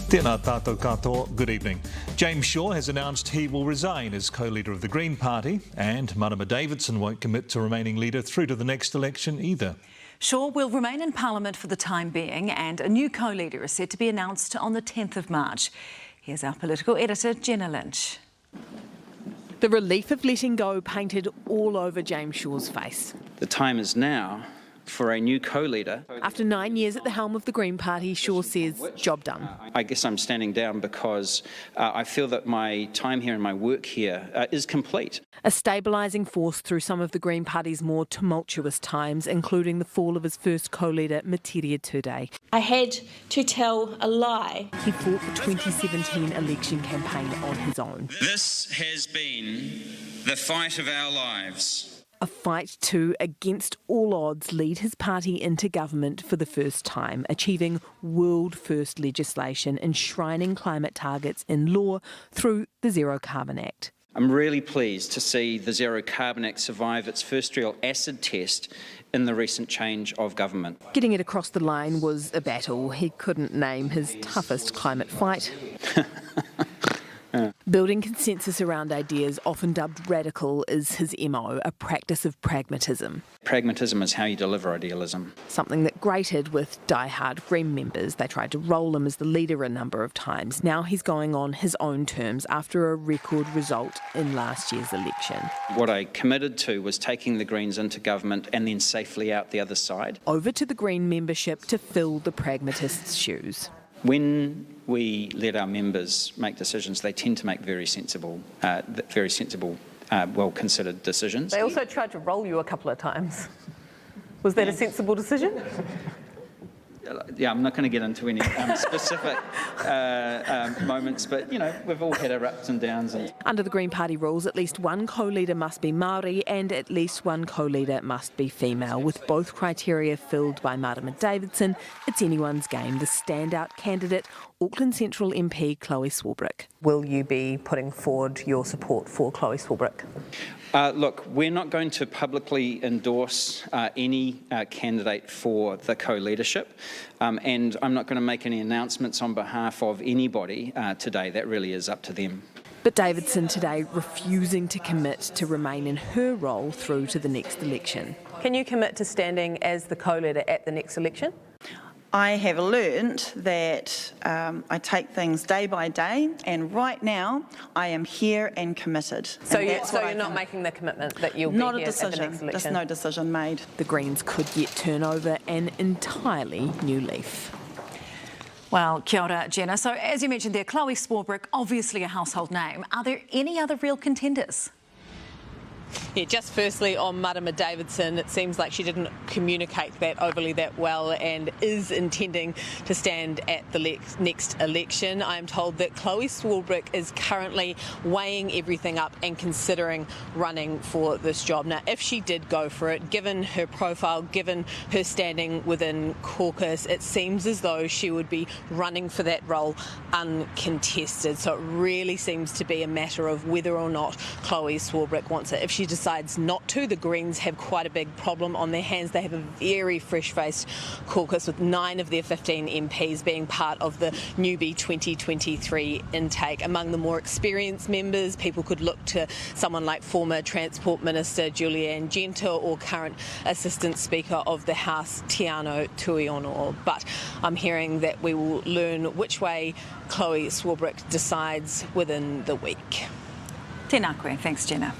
Tēnā tātou katoa, good evening. James Shaw has announced he will resign as co-leader of the Green Party, and Marama Davidson won't commit to remaining leader through to the next election either. Shaw will remain in Parliament for the time being, and a new co-leader is set to be announced on the 10th of March. Here's our political editor, Jenna Lynch. The relief of letting go painted all over James Shaw's face. The time is now for a new co-leader. After 9 years at the helm of the Green Party, Shaw says, job done. I guess I'm standing down because I feel that my time here and my work here is complete. A stabilising force through some of the Green Party's more tumultuous times, including the fall of his first co-leader, Matiria Tudei. I had to tell a lie. He fought the 2017 election campaign on his own. This has been the fight of our lives. A fight to, against all odds, lead his party into government for the first time, achieving world-first legislation enshrining climate targets in law through the Zero Carbon Act. I'm really pleased to see the Zero Carbon Act survive its first real acid test in the recent change of government. Getting it across the line was a battle. He couldn't name his toughest climate fight. Building consensus around ideas, often dubbed radical, is his MO, a practice of pragmatism. Pragmatism is how you deliver idealism. Something that grated with die-hard Green members. They tried to roll him as the leader a number of times. Now he's going on his own terms after a record result in last year's election. What I committed to was taking the Greens into government and then safely out the other side. Over to the Green membership to fill the pragmatist's shoes. When we let our members make decisions, they tend to make very sensible, well-considered decisions. They also tried to roll you a couple of times. Was that a sensible decision? Yeah, I'm not going to get into any specific moments, but, you know, we've all had our ups and downs. Under the Green Party rules, at least one co-leader must be Māori and at least one co-leader must be female. With both criteria filled by Marama Davidson, it's anyone's game. The standout candidate, Auckland Central MP Chloe Swarbrick. Will you be putting forward your support for Chloe Swarbrick? Look, we're not going to publicly endorse any candidate for the co-leadership, and I'm not going to make any announcements on behalf of anybody today. That really is up to them. But Davidson today refusing to commit to remain in her role through to the next election. Can you commit to standing as the co-leader at the next election? I have learnt that I take things day by day, and right now I am here and committed. So you're not making the commitment that you'll be here at the next election? There's no decision made. The Greens could yet turn over an entirely new leaf. Well, kia ora, Jenna. So as you mentioned there, Chloe Swarbrick, obviously a household name. Are there any other real contenders? Yeah, just firstly on Marama Davidson, it seems like she didn't communicate that overly that well and is intending to stand at the next election. I am told that Chloe Swarbrick is currently weighing everything up and considering running for this job. Now, if she did go for it, given her profile, given her standing within caucus, it seems as though she would be running for that role uncontested. So it really seems to be a matter of whether or not Chloe Swarbrick wants it. If she decides not to, the Greens have quite a big problem on their hands. They have a very fresh-faced caucus with 9 of their 15 MPs being part of the newbie 2023 intake. Among the more experienced members, people could look to someone like former Transport Minister Julianne Genter or current Assistant Speaker of the House Tiano Tuiono. But I'm hearing that we will learn which way Chloe Swarbrick decides within the week. Tēnā koe. Thanks, Jenna.